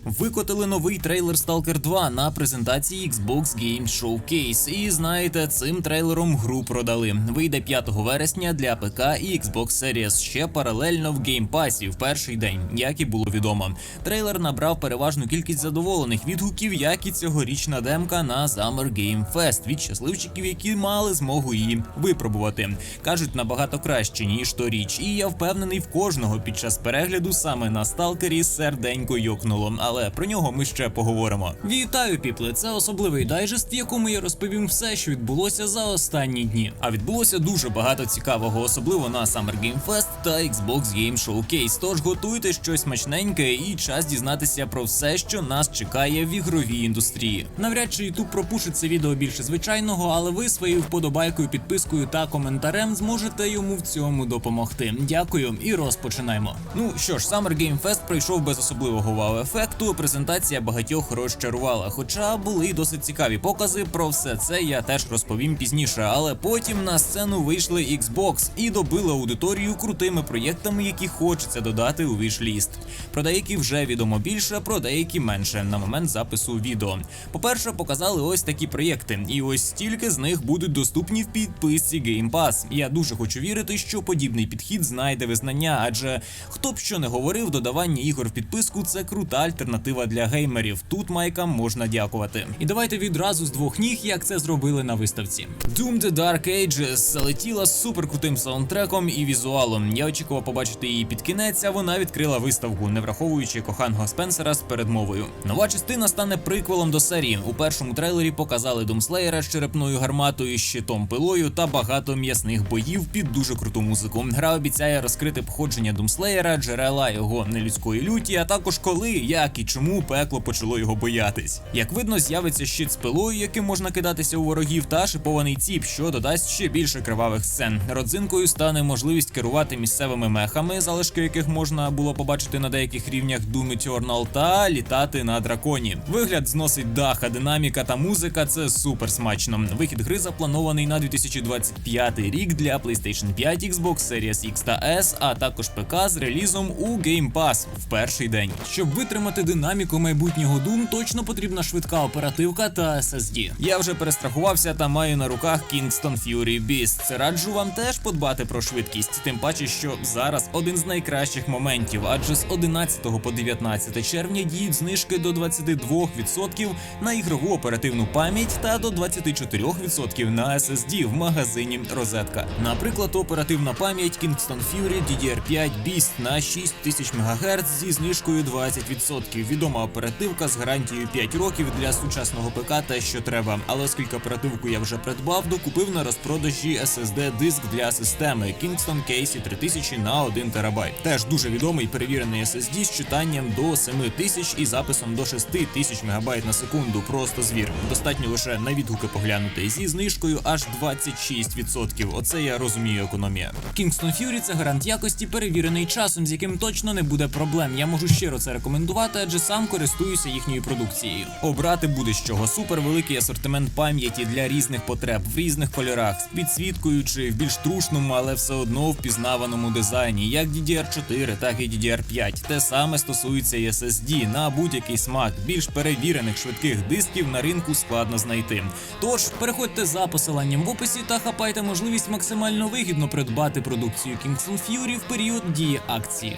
Викотили новий трейлер Stalker 2 на презентації Xbox Game Showcase. І знаєте, цим трейлером гру продали. Вийде 5 вересня для ПК і Xbox Series, ще паралельно в Game Passі в перший день, як і було відомо. Трейлер набрав переважну кількість задоволених відгуків, як і цьогорічна демка на Summer Game Fest від щасливчиків, які мали змогу її випробувати. Кажуть, набагато краще, ніж торіч. І я впевнений, в кожного під час перегляду саме на Сталкері серденько йокнуло. Але про нього ми ще поговоримо. Вітаю, піпли! Це особливий дайджест, в якому я розповім все, що відбулося за останні дні. А відбулося дуже багато цікавого, особливо на Summer Game Fest та Xbox Game Showcase. Тож готуйте щось смачненьке і час дізнатися про все, що нас чекає в ігровій індустрії. Навряд чи YouTube пропушить це відео більше звичайного, але ви своєю вподобайкою, підпискою та коментарем зможете йому в цьому допомогти. Дякую і розпочинаємо. Ну що ж, Summer Game Fest пройшов без особливого вау-ефекту, презентація багатьох розчарувала, хоча були й досить цікаві покази, про все це я теж розповім пізніше, але потім на сцену вийшли Xbox і добили аудиторію крутими проєктами, які хочеться додати у віш-ліст. Про деякі вже відомо більше, про деякі менше на момент запису відео. По-перше, показали ось такі проєкти, і ось стільки з них будуть доступні в підписці Game Pass. Я дуже хочу вірити, що подібний підхід знайде визнання, адже хто б що не говорив, додавання ігор в підписку – це крута альтернатива для геймерів. Тут майкам можна дякувати. І давайте відразу з двох ніг, як це зробили на виставці. Doom The Dark Ages залетіла з суперкрутим саундтреком і візуалом. Я очікував побачити її під кінець, а вона відкрила виставку, не враховуючи коханого Спенсера з передмовою. Нова частина стане приквелом до серії. У першому трейлері показали Думслеєра з черепною гарматою, щитом, пилою та багато м'ясних боїв під дуже круту музику. Гра обіцяє розкрити походження Думслеєра, джерела його нелюдської люті, а також коли, як і чому пекло почало його боятись. Як видно, з'явиться щит з пилою, яким можна кидатися у ворогів, та шипований ціп, що додасть ще більше кривавих сцен. Родзинкою стане можливість керувати місцевими мехами, залишки яких можна було побачити на деяких рівнях Doom Eternal, та літати на драконі. Вигляд зносить дах, а динаміка та музика – це супер смачно. Вихід гри запланований на 2025 рік для PlayStation 5, Xbox Series X та S, а також ПК з релізом у Game Pass в перший день. Щоб витримати динаміку майбутнього Doom, точно потрібна швидка оперативка та SSD. Я вже перестрахувався та маю на руках Kingston Fury Beast. Раджу вам теж подбати про швидкість, тим паче, що зараз один з найкращих моментів, адже з 11 по 19 червня діють знижки до 22% на ігрову оперативну пам'ять та до 24% на SSD в магазині Розетка. Наприклад, оперативна пам'ять Kingston Fury DDR5 Beast на 6000 МГц зі знижкою 20%. Відома оперативка з гарантією 5 років для сучасного ПК те, що треба. Але оскільки оперативку я вже придбав, докупив на розпродажі SSD-диск для системи Kingston Casey 3000 на 1 ТБ. Теж дуже відомий перевірений SSD з читанням до 7000 і записом до 6000 МБ на секунду. Просто звір. Достатньо лише на відгуки поглянути. Зі знижкою аж 26%. Оце я розумію економія. Kingston Fury – це гарант якості, перевірений часом, з яким точно не буде проблем. Я можу щиро це рекомендувати, адже сам користуюся їхньою продукцією. Обрати буде з чого. Супервеликий асортимент пам'яті для різних потреб, в різних кольорах, з підсвіткою чи в більш трушному, але все одно впізнаваному дизайні, як DDR4, так і DDR5. Те саме стосується і SSD, на будь-який смак. Більш перевірених швидких дисків на ринку складно знайти. Тож, переходьте за посиланням в описі та хапайте можливість максимально вигідно придбати продукцію Kingston Fury в період дії акції.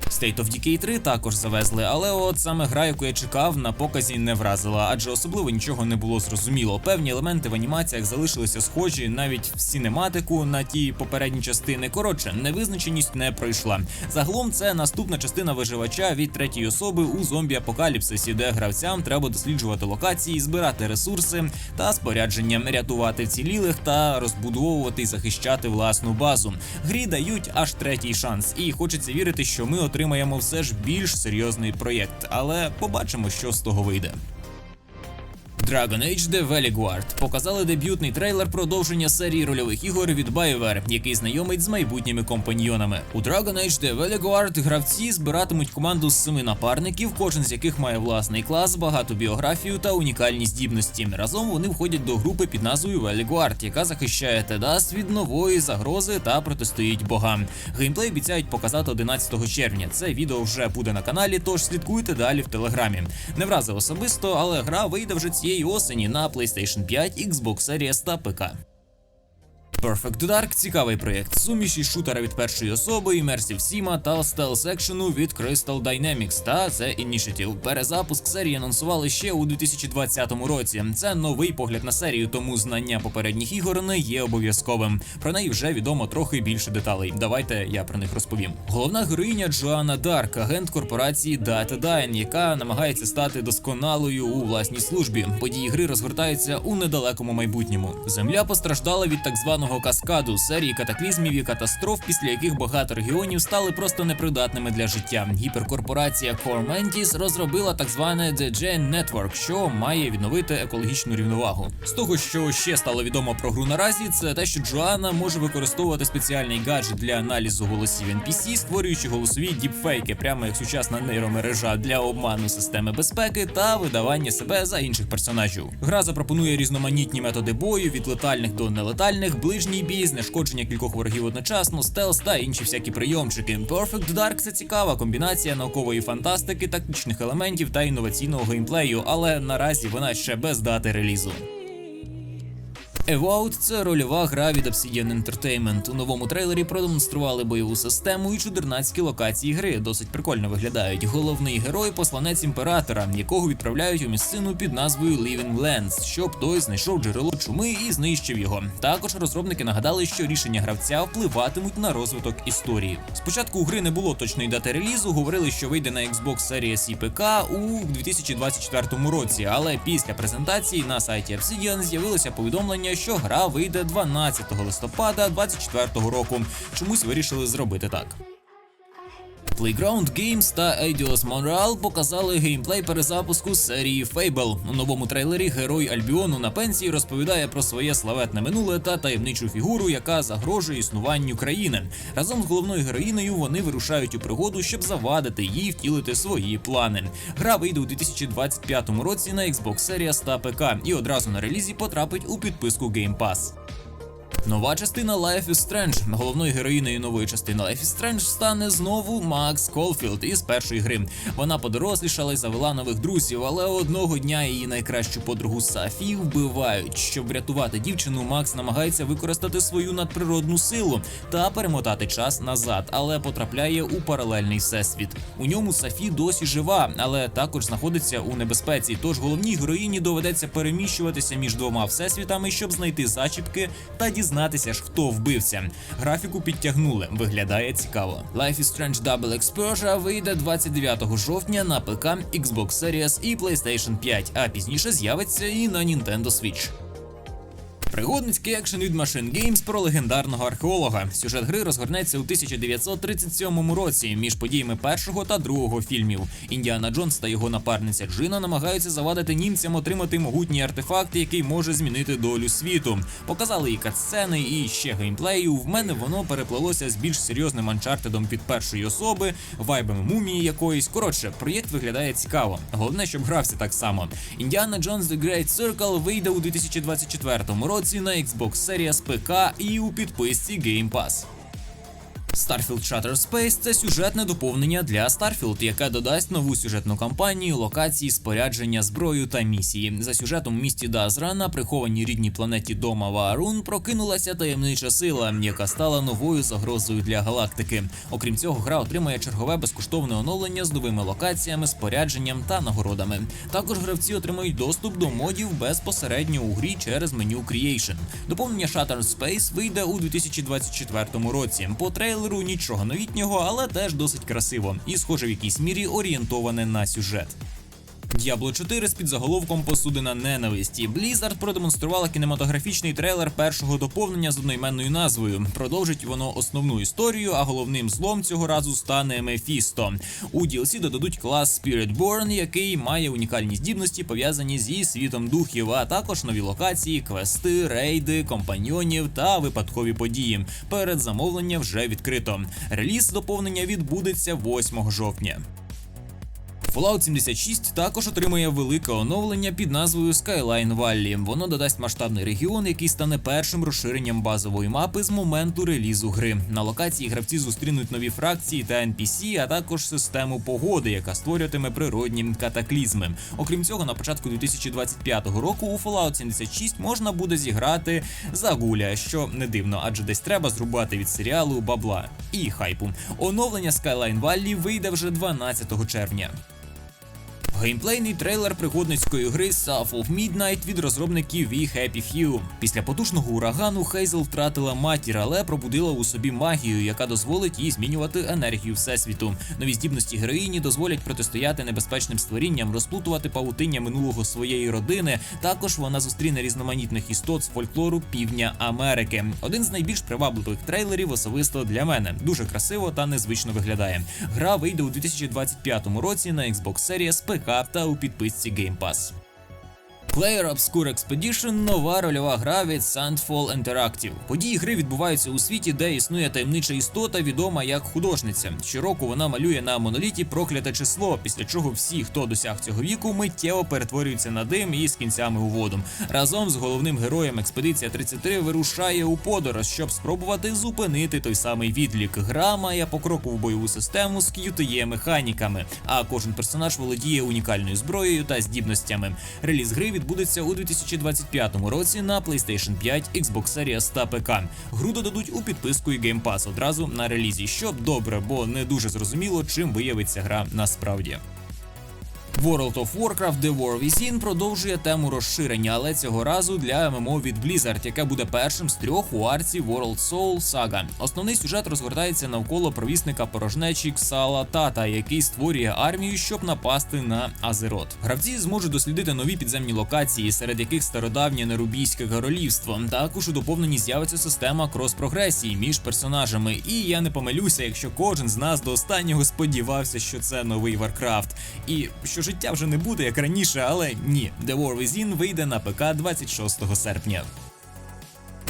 State of Decay 3 також завезли, але от саме гра, яку я чекав, на показі не вразила, адже особливо нічого не було зрозуміло. Певні елементи в анімаціях залишилися схожі навіть в синематику на ті попередні частини. Коротше, невизначеність не пройшла. Загалом це наступна частина виживача від третьої особи у зомбі-апокаліпсисі, де гравцям треба досліджувати локації, збирати ресурси та спорядження, рятувати вцілілих та розбудовувати і захищати власну базу. Грі дають аж третій шанс, і хочеться вірити, що ми отримаємо все ж більш серйозний проєкт, але побачимо, що з того вийде. Dragon Age The Valley Guard показали дебютний трейлер продовження серії рольових ігор від BioWare, який знайомить з майбутніми компаньйонами. У Dragon Age The Valley Guard гравці збиратимуть команду з 7 напарників, кожен з яких має власний клас, багату біографію та унікальні здібності. Разом вони входять до групи під назвою Valley Guard, яка захищає Тедас від нової загрози та протистоїть богам. Геймплей обіцяють показати 11 червня. Це відео вже буде на каналі, тож слідкуйте далі в телеграмі. Не вразив особисто, але гра вийде вже цієї осені на PlayStation 5, Xbox Series та ПК. Perfect Dark – цікавий проєкт суміші шутера від першої особи, імерсів Сіма та стелс-екшену від Crystal Dynamics та The Initiative. Перезапуск серії анонсували ще у 2020 році. Це новий погляд на серію, тому знання попередніх ігор не є обов'язковим. Про неї вже відомо трохи більше деталей. Давайте я про них розповім. Головна героїня Джоанна Дарк, агент корпорації Datadyne, яка намагається стати досконалою у власній службі. Події гри розгортаються у недалекому майбутньому. Земля постраждала від так званого каскаду, серії катаклізмів і катастроф, після яких багато регіонів стали просто непридатними для життя. Гіперкорпорація Core Mantis розробила так зване The Gen Network, що має відновити екологічну рівновагу. З того, що ще стало відомо про гру наразі, це те, що Джоанна може використовувати спеціальний гаджет для аналізу голосів NPC, створюючи голосові діпфейки, прямо як сучасна нейромережа для обману системи безпеки та видавання себе за інших персонажів. Гра запропонує різноманітні методи бою, від летальних до нелетальних, ближній бій, знешкодження кількох ворогів одночасно, стелс та інші всякі прийомчики. Perfect Dark – це цікава комбінація наукової фантастики, тактичних елементів та інноваційного геймплею, але наразі вона ще без дати релізу. Evout – це рольова гра від Obsidian Entertainment. У новому трейлері продемонстрували бойову систему і чудернацькі локації гри. Досить прикольно виглядають. Головний герой – посланець імператора, якого відправляють у місцину під назвою Living Lands, щоб той знайшов джерело чуми і знищив його. Також розробники нагадали, що рішення гравця впливатимуть на розвиток історії. Спочатку у гри не було точної дати релізу, говорили, що вийде на Xbox Series і ПК у 2024 році, але після презентації на сайті Obsidian з'явилося повідомлення, що гра вийде 12 листопада 2024 року. Чомусь вирішили зробити так. Playground Games та Eidos Montreal показали геймплей перезапуску серії Fable. У новому трейлері герой Альбіону на пенсії розповідає про своє славетне минуле та таємничу фігуру, яка загрожує існуванню країни. Разом з головною героїнею вони вирушають у пригоду, щоб завадити їй втілити свої плани. Гра вийде у 2025 році на Xbox Series та ПК і одразу на релізі потрапить у підписку Game Pass. Нова частина Life is Strange. Головною героїнею нової частини Life is Strange стане знову Макс Колфілд із першої гри. Вона подорослішала й завела нових друзів, але одного дня її найкращу подругу Сафі вбивають. Щоб врятувати дівчину, Макс намагається використати свою надприродну силу та перемотати час назад, але потрапляє у паралельний всесвіт. У ньому Сафі досі жива, але також знаходиться у небезпеці, тож головній героїні доведеться переміщуватися між двома всесвітами, щоб знайти зачіпки та дізнатися ж, хто вбивця. Графіку підтягнули, виглядає цікаво. Life is Strange Double Exposure вийде 29 жовтня на ПК, Xbox Series і PlayStation 5, а пізніше з'явиться і на Nintendo Switch. Пригодницький екшен від Machine Games про легендарного археолога. Сюжет гри розгорнеться у 1937 році між подіями першого та другого фільмів. Індіана Джонс та його напарниця Джина намагаються завадити німцям отримати могутній артефакт, який може змінити долю світу. Показали і катсцени, і ще геймплею. В мене воно переплелося з більш серйозним анчартедом від першої особи, вайбами мумії якоїсь. Коротше, проєкт виглядає цікаво. Головне, щоб грався так само. Індіана Джонс The Great Circle вийде у 2024 році на Xbox Series, ПК і у підписці Game Pass. Starfield Shattered Space – це сюжетне доповнення для Starfield, яке додасть нову сюжетну кампанію, локації, спорядження, зброю та місії. За сюжетом у місті Дазра на прихованій рідній планеті Дома Ваарун прокинулася таємнича сила, яка стала новою загрозою для галактики. Окрім цього, гра отримає чергове безкоштовне оновлення з новими локаціями, спорядженням та нагородами. Також гравці отримають доступ до модів безпосередньо у грі через меню Creation. Доповнення Shattered Space вийде у 2024 році. По трейлеру нічого новітнього, але теж досить красиво і, схоже, в якійсь мірі орієнтоване на сюжет. Diablo 4 з підзаголовком «Посудина ненависті». Blizzard продемонструвала кінематографічний трейлер першого доповнення з одноіменною назвою. Продовжить воно основну історію, а головним злом цього разу стане Мефісто. У DLC додадуть клас Spiritborn, який має унікальні здібності, пов'язані зі світом духів, а також нові локації, квести, рейди, компаньйонів та випадкові події. Передзамовлення вже відкрито. Реліз доповнення відбудеться 8 жовтня. Fallout 76 також отримує велике оновлення під назвою Skyline Valley. Воно додасть масштабний регіон, який стане першим розширенням базової мапи з моменту релізу гри. На локації гравці зустрінуть нові фракції та NPC, а також систему погоди, яка створюватиме природні катаклізми. Окрім цього, на початку 2025 року у Fallout 76 можна буде зіграти за Гуля, що не дивно, адже десь треба зрубати від серіалу бабла і хайпу. Оновлення Skyline Valley вийде вже 12 червня. Геймплейний трейлер пригодницької гри South of Midnight від розробників We Happy Few. Після потужного урагану Хейзел втратила матір, але пробудила у собі магію, яка дозволить їй змінювати енергію Всесвіту. Нові здібності героїні дозволять протистояти небезпечним створінням, розплутувати павутиння минулого своєї родини. Також вона зустріне різноманітних істот з фольклору Півдня Америки. Один з найбільш привабливих трейлерів особисто для мене. Дуже красиво та незвично виглядає. Гра вийде у 2025 році на Xbox Series, ПК та у підписці Game Pass. Clair Obscure Expedition – нова рольова гра від Sandfall Interactive. Події гри відбуваються у світі, де існує таємнича істота, відома як художниця. Щороку вона малює на моноліті прокляте число, після чого всі, хто досяг цього віку, миттєво перетворюються на дим і з кінцями у воду. Разом з головним героєм Експедиція 33 вирушає у подорож, щоб спробувати зупинити той самий відлік. Гра має покрокову бойову систему з QTE-механіками, а кожен персонаж володіє унікальною зброєю та здібностями. Реліз гри відбудеться у 2025 році на PlayStation 5, Xbox Series та ПК. Гру додадуть у підписку і Game Pass одразу на релізі, що добре, бо не дуже зрозуміло, чим виявиться гра насправді. World of Warcraft The War Within продовжує тему розширення, але цього разу для ММО від Blizzard, яке буде першим з 3 у арці World Soul Saga. Основний сюжет розгортається навколо провісника порожнечі Ксала Тата, який створює армію, щоб напасти на Азерот. Гравці зможуть дослідити нові підземні локації, серед яких стародавнє нерубійське королівство. Також у доповненні з'явиться система крос-прогресії між персонажами. І я не помилюся, якщо кожен з нас до останнього сподівався, що це новий Warcraft. І що життя вже не буде як раніше, але ні. The War Within вийде на ПК 26 серпня.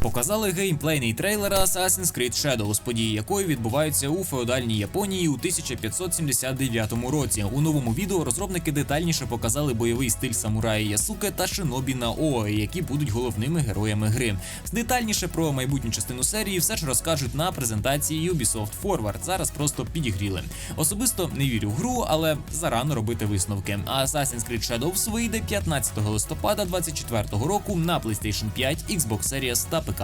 Показали геймплейний трейлер Assassin's Creed Shadows, події якої відбуваються у феодальній Японії у 1579 році. У новому відео розробники детальніше показали бойовий стиль самурая Ясуке та шинобі Наоe, які будуть головними героями гри. Детальніше про майбутню частину серії все ж розкажуть на презентації Ubisoft Forward, зараз просто підігріли. Особисто не вірю в гру, але зарано робити висновки. А Assassin's Creed Shadows вийде 15 листопада 2024 року на PlayStation 5, Xbox Series та ПК.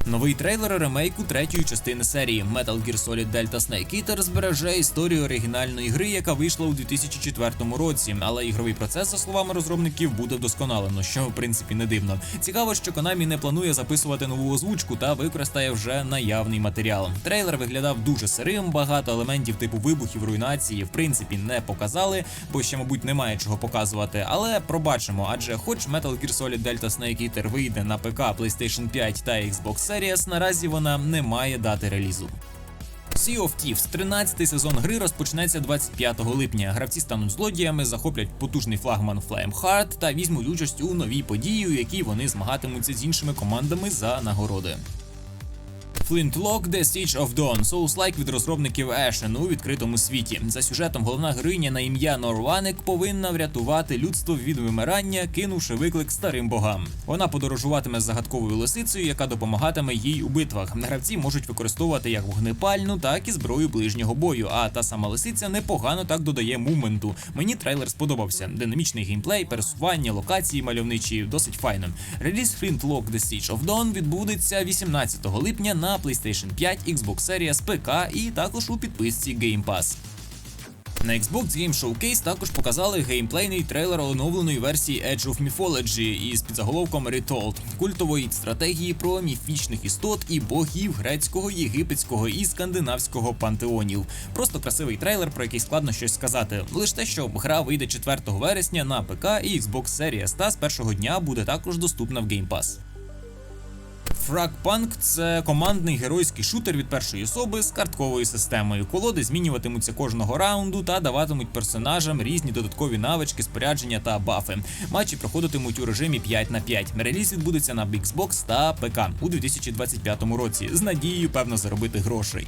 Новий трейлер ремейку третьої частини серії Metal Gear Solid Delta Snake Eater збереже історію оригінальної гри, яка вийшла у 2004 році, але ігровий процес, за словами розробників, буде вдосконалено, що в принципі не дивно. Цікаво, що Konami не планує записувати нову озвучку та використає вже наявний матеріал. Трейлер виглядав дуже сирим, багато елементів типу вибухів, руйнації в принципі не показали, бо ще, мабуть, немає чого показувати, але пробачимо, адже хоч Metal Gear Solid Delta Snake Eater вийде на ПК, PlayStation 5 та Xbox Series, наразі вона не має дати релізу. Sea of Thieves. 13-й сезон гри розпочнеться 25 липня. Гравці стануть злодіями, захоплять потужний флагман Flameheart та візьмуть участь у новій події, у якій вони змагатимуться з іншими командами за нагороди. Flintlock The Siege of Dawn – соус-лайк від розробників Ashen у відкритому світі. За сюжетом головна героїня на ім'я Норваник повинна врятувати людство від вимирання, кинувши виклик старим богам. Вона подорожуватиме з загадковою лисицею, яка допомагатиме їй у битвах. Гравці можуть використовувати як вогнепальну, так і зброю ближнього бою, а та сама лисиця непогано так додає мувменту. Мені трейлер сподобався. Динамічний геймплей, пересування, локації мальовничі, досить файно. Реліз Flintlock The Siege of Dawn відбудеться 18 липня на PlayStation 5, Xbox Series, ПК і також у підписці Game Pass. На Xbox Game Showcase також показали геймплейний трейлер оновленої версії Edge of Mythology із підзаголовком Retold – культової стратегії про міфічних істот і богів грецького, єгипетського і скандинавського пантеонів. Просто красивий трейлер, про який складно щось сказати. Лише те, що гра вийде 4 вересня на ПК і Xbox Series та з першого дня буде також доступна в Game Pass. Fragpunk – це командний геройський шутер від першої особи з картковою системою. Колоди змінюватимуться кожного раунду та даватимуть персонажам різні додаткові навички, спорядження та бафи. Матчі проходитимуть у режимі 5 на 5. Реліз відбудеться на Xbox та ПК у 2025 році з надією, певно, заробити грошей.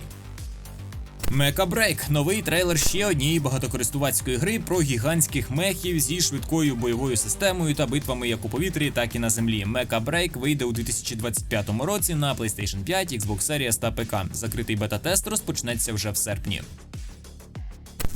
Mecha Break – новий трейлер ще однієї багатокористувацької гри про гігантських мехів зі швидкою бойовою системою та битвами як у повітрі, так і на землі. Mecha Break вийде у 2025 році на PlayStation 5, Xbox Series та ПК. Закритий бета-тест розпочнеться вже в серпні.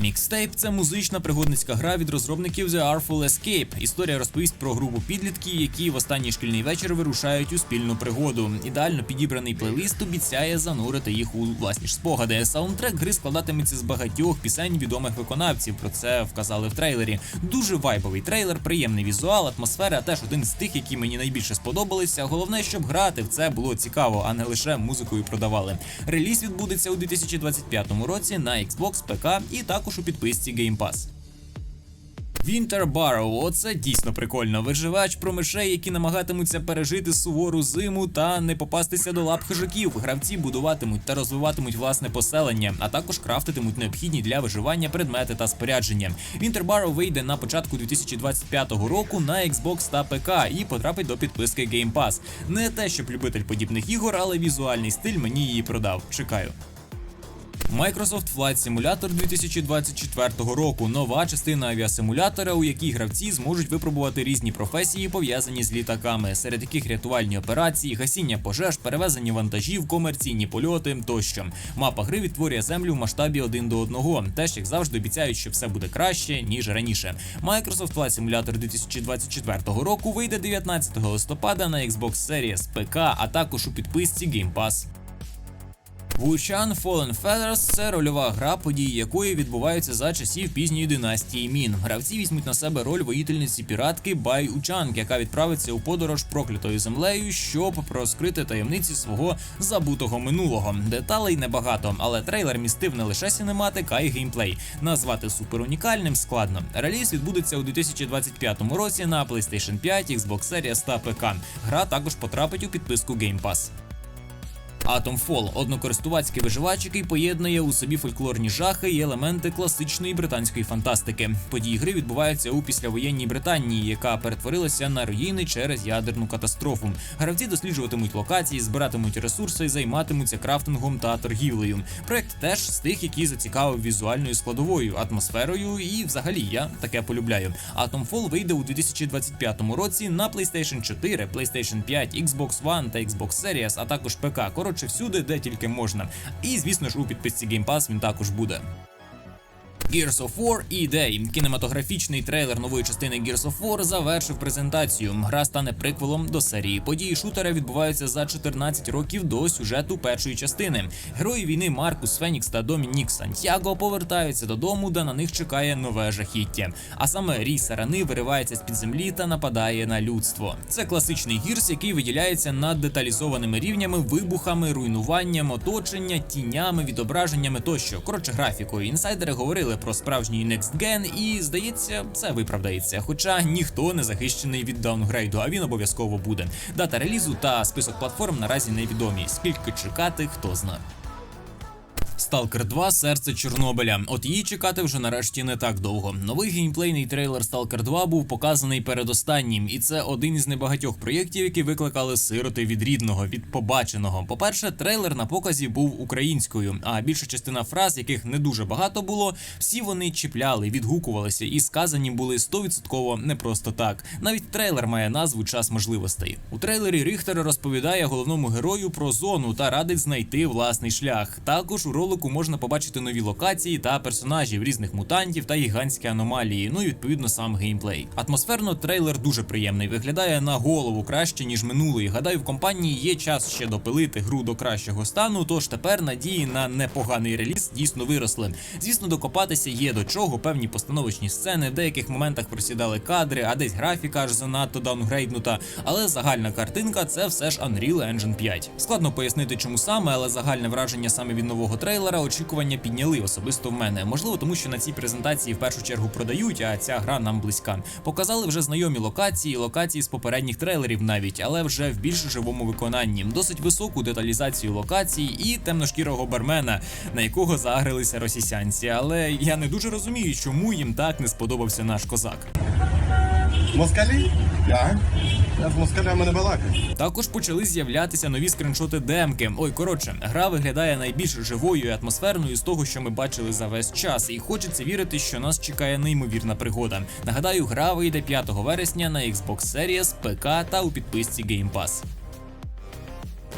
Mixtape – це музична пригодницька гра від розробників The Artful Escape. Історія розповість про групу підлітків, які в останній шкільний вечір вирушають у спільну пригоду. Ідеально підібраний плейлист обіцяє занурити їх у власні ж спогади. Саундтрек гри складатиметься з багатьох пісень відомих виконавців, про це вказали в трейлері. Дуже вайбовий трейлер, приємний візуал, атмосфера теж один з тих, які мені найбільше сподобалися. Головне, щоб грати в це було цікаво, а не лише музикою продавали. Реліз відбудеться у 2025 році на Xbox, ПК і також у підписці Game Pass. Winter Burrow – оце дійсно прикольно. Виживач про мишей, які намагатимуться пережити сувору зиму та не попастися до лап хижаків. Гравці будуватимуть та розвиватимуть власне поселення, а також крафтитимуть необхідні для виживання предмети та спорядження. Winter Burrow вийде на початку 2025 року на Xbox та ПК і потрапить до підписки Game Pass. Не те, щоб любитель подібних ігор, але візуальний стиль мені її продав. Чекаю. Microsoft Flight Simulator 2024 року – нова частина авіасимулятора, у якій гравці зможуть випробувати різні професії, пов'язані з літаками, серед яких рятувальні операції, гасіння пожеж, перевезення вантажів, комерційні польоти тощо. Мапа гри відтворює землю в масштабі 1:1. Теж, як завжди, обіцяють, що все буде краще, ніж раніше. Microsoft Flight Simulator 2024 року вийде 19 листопада на Xbox Series, ПК, а також у підписці Game Pass. Wuchan Fallen Feathers – це рольова гра, події якої відбуваються за часів пізньої династії Мін. Гравці візьмуть на себе роль воїтельниці-піратки Бай Учанг, яка відправиться у подорож проклятою землею, щоб розкрити таємниці свого забутого минулого. Деталей небагато, але трейлер містив не лише синематик, а й геймплей. Назвати суперунікальним складно. Реліз відбудеться у 2025 році на PlayStation 5, Xbox Series та ПК. Гра також потрапить у підписку Game Pass. Atomfall – однокористувацький виживач, який поєднує у собі фольклорні жахи і елементи класичної британської фантастики. Події гри відбуваються у післявоєнній Британії, яка перетворилася на руїни через ядерну катастрофу. Гравці досліджуватимуть локації, збиратимуть ресурси, займатимуться крафтингом та торгівлею. Проект теж з тих, які зацікавив візуальною складовою, атмосферою і взагалі я таке полюбляю. Atomfall вийде у 2025 році на PlayStation 4, PlayStation 5, Xbox One та Xbox Series, а також ПК. Коротше, всюди, де тільки можна. І, звісно ж, у підписці Game Pass він також буде. Gears of War E-Day. Кінематографічний трейлер нової частини Gears of War завершив презентацію. Гра стане приквелом до серії. Події шутера відбуваються за 14 років до сюжету першої частини. Герої війни Маркус Фенікс та Домінік Сантьяго повертаються додому, де на них чекає нове жахіття. А саме Рій Сарани виривається з-під землі та нападає на людство. Це класичний Gears, який виділяється над деталізованими рівнями, вибухами, руйнуванням, оточення, тінями, відображеннями тощо. Коротше, графікою. Інсайдери говорили про справжній Next Gen і, здається, це виправдається. Хоча ніхто не захищений від даунгрейду, а він обов'язково буде. Дата релізу та список платформ наразі невідомі. Скільки чекати, хто знає. Stalker 2 – серце Чорнобиля. От її чекати вже нарешті не так довго. Новий геймплейний трейлер Stalker 2 був показаний передостаннім, і це один із небагатьох проєктів, які викликали сироти від рідного, від побаченого. По-перше, трейлер на показі був українською, а більша частина фраз, яких не дуже багато було, всі вони чіпляли, відгукувалися і сказані були 100% не просто так. Навіть трейлер має назву «Час можливостей». У трейлері Ріхтер розповідає головному герою про зону та радить знайти власний шлях. Також у ролику відеоролику можна побачити нові локації та персонажів, різних мутантів та гігантські аномалії, ну і відповідно сам геймплей. Атмосферно трейлер дуже приємний, виглядає на голову краще, ніж минулий. Гадаю, в компанії є час ще допилити гру до кращого стану, тож тепер надії на непоганий реліз дійсно виросли. Звісно, докопатися є до чого, певні постановочні сцени, в деяких моментах просідали кадри, а десь графіка аж занадто даунгрейднута, але загальна картинка – це все ж Unreal Engine 5. Складно пояснити, чому саме, але загальне враження саме від нового трейлера очікування підняли особисто в мене. Можливо, тому що на цій презентації в першу чергу продають, а ця гра нам близька. Показали вже знайомі локації з попередніх трейлерів навіть, але вже в більш живому виконанні. Досить високу деталізацію локацій і темношкірого бармена, на якого загрилися російсянці. Але я не дуже розумію, чому їм так не сподобався наш козак. Москалі? Так. Я з москалями не балакаю. Також почали з'являтися нові скріншоти демки. Гра виглядає найбільш живою і атмосферною з того, що ми бачили за весь час, і хочеться вірити, що нас чекає неймовірна пригода. Нагадаю, гра вийде 5 вересня на Xbox Series, ПК та у підписці Game Pass.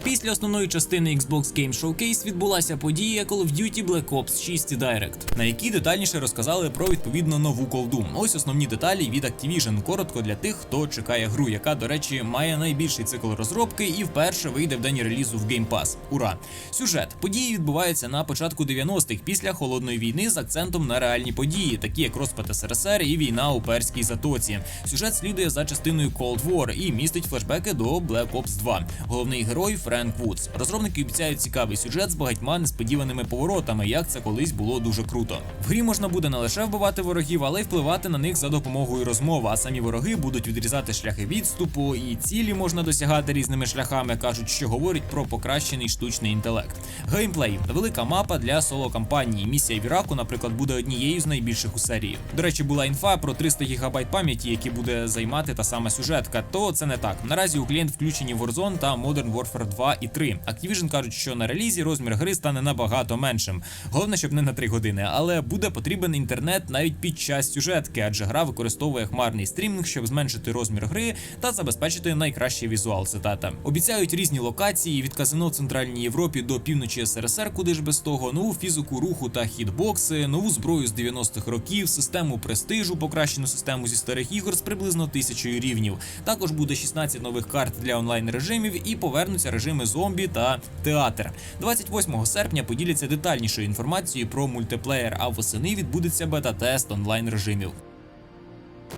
Після основної частини Xbox Game Showcase відбулася подія Call of Duty Black Ops 6 Direct, на якій детальніше розказали про відповідно нову колду. Ось основні деталі від Activision, коротко для тих, хто чекає гру, яка, до речі, має найбільший цикл розробки і вперше вийде в день релізу в Game Pass. Ура! Сюжет. Події відбуваються на початку 90-х, після Холодної війни з акцентом на реальні події, такі як розпад СРСР і війна у Перській затоці. Сюжет слідує за частиною Cold War і містить флешбеки до Black Ops 2. Головний герой Френк Вудс. Розробники обіцяють цікавий сюжет з багатьма несподіваними поворотами, як це колись було дуже круто. В грі можна буде не лише вбивати ворогів, але й впливати на них за допомогою розмов, а самі вороги будуть відрізати шляхи відступу, і цілі можна досягати різними шляхами, кажуть, що говорить про покращений штучний інтелект. Геймплей. Велика мапа для соло-кампанії. Місія в Іраку, наприклад, буде однією з найбільших у серії. До речі, була інфа про 300 ГБ пам'яті, які буде займати та сама сюжетка, то це не так. Наразі у клієнт включені Warzone та Modern Warfare 2 і 3. Activision кажуть, що на релізі розмір гри стане набагато меншим. Головне, щоб не на 3 години, але буде потрібен інтернет навіть під час сюжетки, адже гра використовує хмарний стрімінг, щоб зменшити розмір гри та забезпечити найкращий візуал, цитата. Обіцяють різні локації від казино в Центральній Європі до півночі СРСР, куди ж без того, нову фізику руху та хітбокси, нову зброю з 90-х років, систему престижу, покращену систему зі старих ігор з приблизно 1000 рівнів. Також буде 16 нових карт для онлайн-режимів і повернуться режими зомбі та театр. 28 серпня поділяться детальнішою інформацією про мультиплеєр, а восени відбудеться бета-тест онлайн-режимів.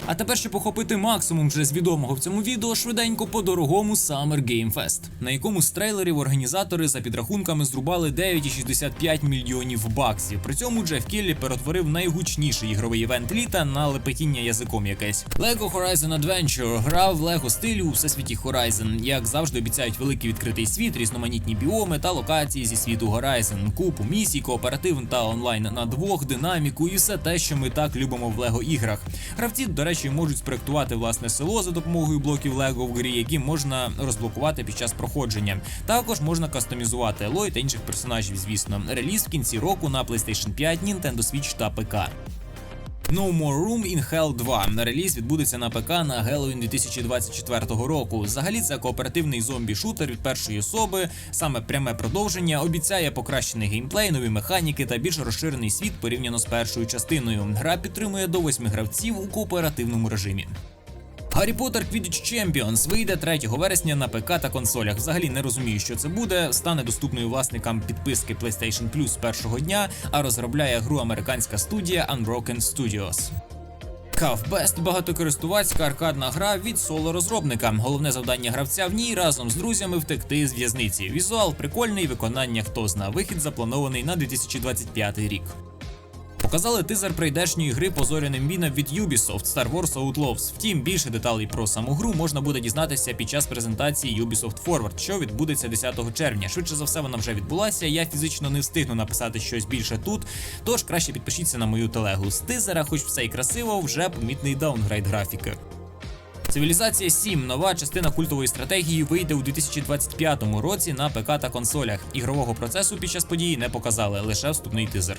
А тепер, щоб охопити максимум вже з відомого в цьому відео, швиденько по дорогому Summer Game Fest, на якому з трейлерів організатори за підрахунками зрубали 9,65 мільйонів баксів. При цьому Джеф Келлі перетворив найгучніший ігровий івент літа на лепетіння язиком якесь. LEGO Horizon Adventure гра в LEGO стилю у всесвіті Horizon. Як завжди обіцяють великий відкритий світ, різноманітні біоми та локації зі світу Horizon, купу місій, кооператив та онлайн на двох, динаміку і все те, що ми так любимо в LEGO іграх. Гравці, до речі, можуть спроектувати власне село за допомогою блоків LEGO в грі, які можна розблокувати під час проходження. Також можна кастомізувати Елой та інших персонажів, звісно. Реліз в кінці року на PlayStation 5, Nintendo Switch та ПК. No More Room in Hell 2. Реліз відбудеться на ПК на Halloween 2024 року. Взагалі це кооперативний зомбі-шутер від першої особи, саме пряме продовження, обіцяє покращений геймплей, нові механіки та більш розширений світ порівняно з першою частиною. Гра підтримує до 8 гравців у кооперативному режимі. Harry Potter Quidditch Champions вийде 3 вересня на ПК та консолях. Взагалі не розумію, що це буде. Стане доступною власникам підписки PlayStation Plus з першого дня, а розробляє гру американська студія Unbroken Studios. Cavbest – багатокористувацька аркадна гра від соло-розробника. Головне завдання гравця в ній – разом з друзями втекти з в'язниці. Візуал прикольний, виконання хто зна. Вихід запланований на 2025 рік. Показали тизер прийдешньої гри по зоряним війнам від Ubisoft Star Wars Outlaws. Втім, більше деталей про саму гру можна буде дізнатися під час презентації Ubisoft Forward, що відбудеться 10 червня. Швидше за все, вона вже відбулася, я фізично не встигну написати щось більше тут, тож краще підпишіться на мою телегу. З тизера, хоч все і красиво, вже помітний даунгрейд графіки. Цивілізація 7. Нова частина культової стратегії вийде у 2025 році на ПК та консолях. Ігрового процесу під час події не показали, лише вступний тизер.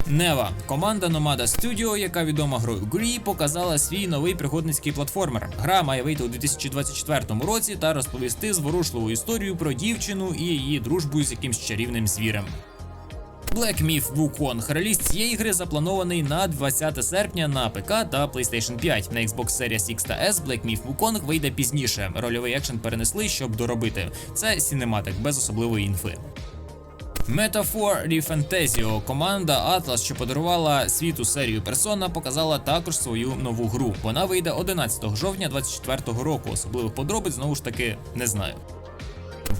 Нева. Команда Nomada Studio, яка відома грою Gris, показала свій новий пригодницький платформер. Гра має вийти у 2024 році та розповісти зворушливу історію про дівчину і її дружбу з якимсь чарівним звірем. Black Myth Wukong. Реліз цієї гри запланований на 20 серпня на ПК та PlayStation 5. На Xbox Series X та S Black Myth Wukong вийде пізніше. Рольовий екшен перенесли, щоб доробити. Це сінематик, без особливої інфи. Metaphor ReFantazio. Команда Atlas, що подарувала світу серію Persona, показала також свою нову гру. Вона вийде 11 жовтня 2024 року. Особливих подробиць, знову ж таки, не знаю.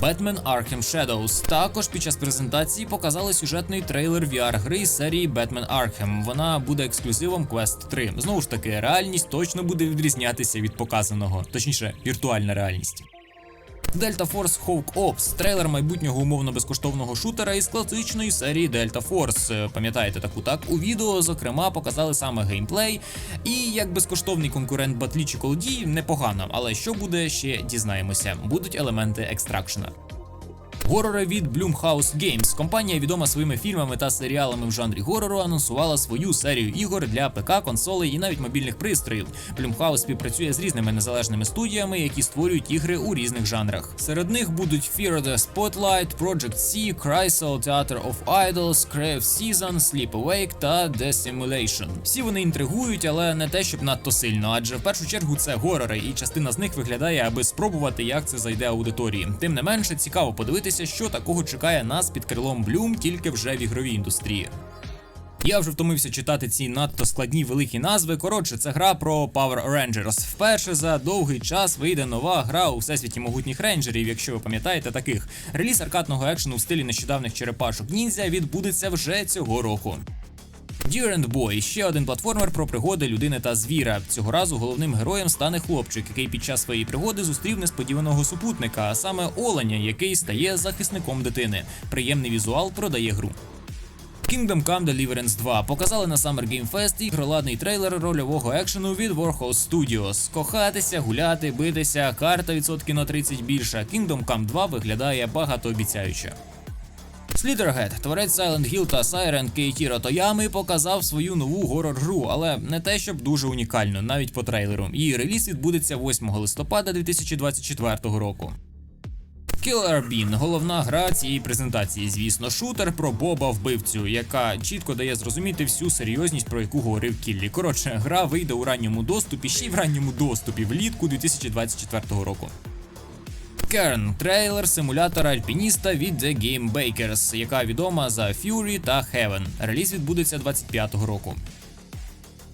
Batman Arkham Shadows. Також під час презентації показали сюжетний трейлер VR-гри з серії Batman Arkham. Вона буде ексклюзивом Quest 3. Знову ж таки, реальність точно буде відрізнятися від показаного. Точніше, віртуальна реальність. Delta Force Hawk Ops – трейлер майбутнього умовно безкоштовного шутера із класичної серії Delta Force. Пам'ятаєте таку, так? У відео, зокрема, показали саме геймплей, і як безкоштовний конкурент Батлі чи Колді непогано, але що буде, ще дізнаємося. Будуть елементи екстракшена. Горори від Blumhouse Games. Компанія, відома своїми фільмами та серіалами в жанрі горору, анонсувала свою серію ігор для ПК, консолей і навіть мобільних пристроїв. Blumhouse співпрацює з різними незалежними студіями, які створюють ігри у різних жанрах. Серед них будуть Fear the Spotlight, Project C, Chrysler, Theater of Idols, Crave Season, Sleep Awake та The Simulation. Всі вони інтригують, але не те, щоб надто сильно, адже в першу чергу це горори, і частина з них виглядає, аби спробувати, як це зайде аудиторії. Тим не менше, цікаво подивитися, що такого чекає нас під крилом Bloom, тільки вже в ігровій індустрії. Я вже втомився читати ці надто складні великі назви. Коротше, це гра про Power Rangers. Вперше за довгий час вийде нова гра у всесвіті могутніх рейнджерів, якщо ви пам'ятаєте таких. Реліз аркадного екшену в стилі нещодавних черепашок ніндзя відбудеться вже цього року. Deer and Boy – ще один платформер про пригоди людини та звіра. Цього разу головним героєм стане хлопчик, який під час своєї пригоди зустрів несподіваного супутника, а саме оленя, який стає захисником дитини. Приємний візуал продає гру. Kingdom Come Deliverance 2 показали на Summer Game Fest ігроладний трейлер рольового екшену від Warhorse Studios. Кохатися, гуляти, битися, карта відсотки на 30 більша. Kingdom Come 2 виглядає багатообіцяюче. Slitherhead, творець Silent Hill та Siren Кейтіро Тоями, показав свою нову горор-гру, але не те, щоб дуже унікально, навіть по трейлеру. Її реліз відбудеться 8 листопада 2024 року. Killer Bean – головна гра цієї презентації, звісно, шутер про Боба-вбивцю, яка чітко дає зрозуміти всю серйозність, про яку говорив Кіллі. Коротше, гра вийде у ранньому доступі, ще й в ранньому доступі влітку 2024 року. Kern – трейлер симулятора альпініста від The Game Bakers, яка відома за Fury та Heaven. Реліз відбудеться 25-го року.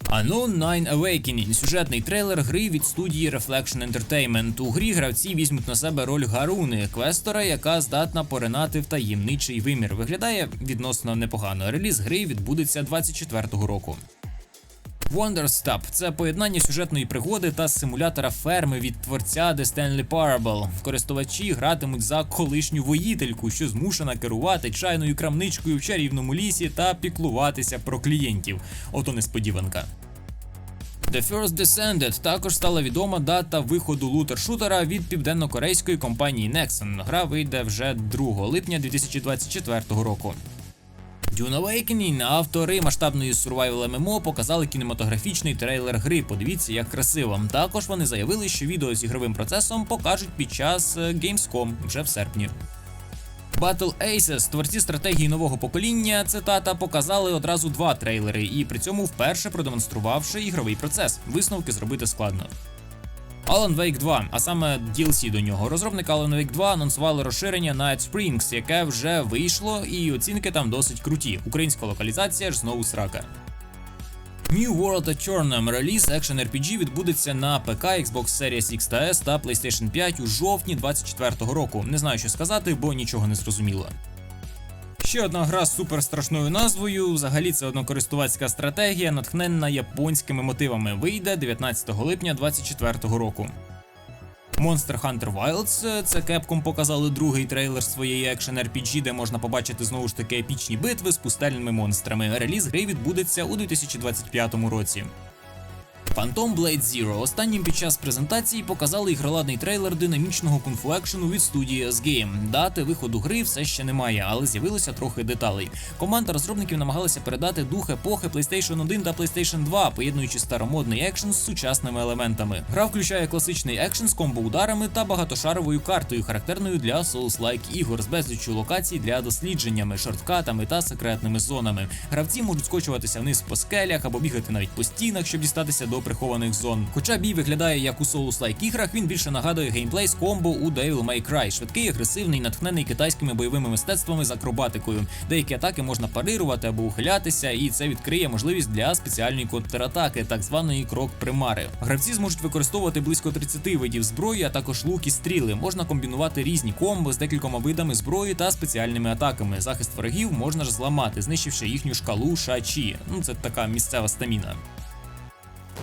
Unknown Nine Awakening – сюжетний трейлер гри від студії Reflection Entertainment. У грі гравці візьмуть на себе роль Гаруни, квестора, яка здатна поринати в таємничий вимір. Виглядає відносно непогано. Реліз гри відбудеться 24-го року. Wonderstep – це поєднання сюжетної пригоди та симулятора ферми від творця The Stanley Parable. Користувачі гратимуть за колишню воїтельку, що змушена керувати чайною крамничкою в чарівному лісі та піклуватися про клієнтів. Ото несподіванка. The First Descended – також стала відома дата виходу лутер-шутера від південно-корейської компанії Nexon. Гра вийде вже 2 липня 2024 року. Dune Awakening – автори масштабної survival MMO показали кінематографічний трейлер гри. Подивіться, як красиво. Також вони заявили, що відео з ігровим процесом покажуть під час Gamescom вже в серпні. Battle Aces – творці стратегії нового покоління, цитата, показали одразу 2 трейлери і при цьому вперше продемонструвавши ігровий процес. Висновки зробити складно. Alan Wake 2, а саме DLC до нього. Розробники Alan Wake 2 анонсували розширення Night Springs, яке вже вийшло, і оцінки там досить круті. Українська локалізація ж знову срака. New World at Churnham – реліз Action RPG відбудеться на ПК, Xbox Series X та S та PlayStation 5 у жовтні 2024 року. Не знаю, що сказати, бо нічого не зрозуміло. Ще одна гра з суперстрашною назвою, взагалі це однокористувацька стратегія, натхненна японськими мотивами, вийде 19 липня 2024 року. Monster Hunter Wilds – це Capcom показали другий трейлер своєї екшен-RPG, де можна побачити знову ж таки епічні битви з пустельними монстрами. Реліз гри відбудеться у 2025 році. Phantom Blade Zero. Останнім під час презентації показали ігроладний трейлер динамічного кунг-фу екшену від студії S-Game. Дати виходу гри все ще немає, але з'явилося трохи деталей. Команда розробників намагалася передати дух епохи PlayStation 1 та PlayStation 2, поєднуючи старомодний екшен з сучасними елементами. Гра включає класичний екшен з комбо-ударами та багатошаровою картою, характерною для Souls-like ігор з безліччю локацій для дослідженнями, шорткатами та секретними зонами. Гравці можуть скочуватися вниз по скелях або бігати навіть по стінах, щоб дістатися до прихованих зон. Хоча бій виглядає як у Souls-like іграх, він більше нагадує геймплей з комбо у Devil May Cry. Швидкий, агресивний, натхнений китайськими бойовими мистецтвами з акробатикою. Деякі атаки можна парирувати або ухилятися, і це відкриє можливість для спеціальної контратаки, так званої крок-примари. Гравці зможуть використовувати близько 30 видів зброї, а також лук і стріли. Можна комбінувати різні комбо з декількома видами зброї та спеціальними атаками. Захист ворогів можна ж зламати, знищивши їхню шкалу Ша-Чі. Це така місцева стаміна.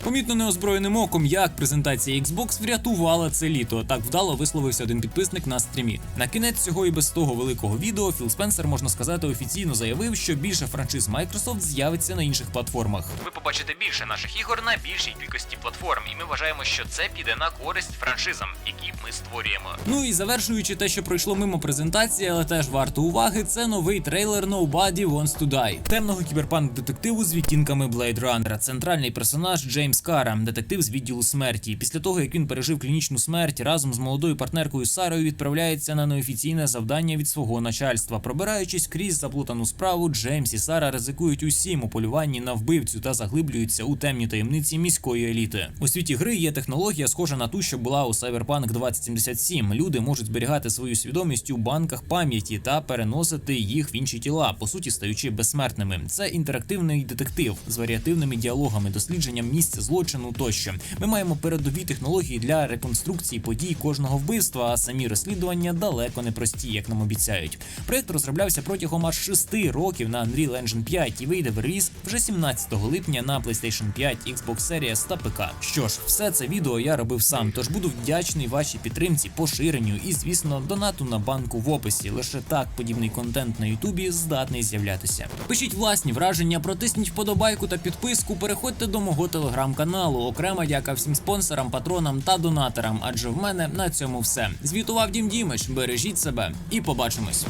Помітно неозброєним оком, як презентація Xbox врятувала це літо. Так вдало висловився один підписник на стрімі. На кінець цього і без того великого відео Філ Спенсер, можна сказати, офіційно заявив, що більше франшиз Microsoft з'явиться на інших платформах. Ви побачите більше наших ігор на більшій кількості платформ, і ми вважаємо, що це піде на користь франшизам, які ми створюємо. Ну і завершуючи те, що пройшло мимо презентації, але теж варто уваги, це новий трейлер Nobody Wants to Die. Темного кіберпанк-детективу з відтінками Blade Runner. Центральний персонаж Джеймс Кара, детектив з відділу смерті. Після того, як він пережив клінічну смерть, разом з молодою партнеркою Сарою відправляється на неофіційне завдання від свого начальства. Пробираючись крізь заплутану справу, Джеймс і Сара ризикують усім у полюванні на вбивцю та заглиблюються у темні таємниці міської еліти. У світі гри є технологія, схожа на ту, що була у Cyberpunk 2077. Люди можуть зберігати свою свідомість у банках пам'яті та переносити їх в інші тіла, по суті стаючи безсмертними. Це інтерактивний детектив з варіативними діалогами, дослідженням місця злочину тощо. Ми маємо передові технології для реконструкції подій кожного вбивства, а самі розслідування далеко не прості, як нам обіцяють. Проєкт розроблявся протягом аж 6 років на Unreal Engine 5 і вийде в реліз вже 17 липня на PlayStation 5, Xbox Series та ПК. Що ж, все це відео я робив сам, тож буду вдячний вашій підтримці, поширенню і, звісно, донату на банку в описі. Лише так подібний контент на Ютубі здатний з'являтися. Пишіть власні враження, протисніть вподобайку та підписку, переходьте до мого телеграм-каналу. Окрема дяка всім спонсорам, патронам та донаторам, адже в мене на цьому все. Звітував Дім Дімич, бережіть себе і побачимось.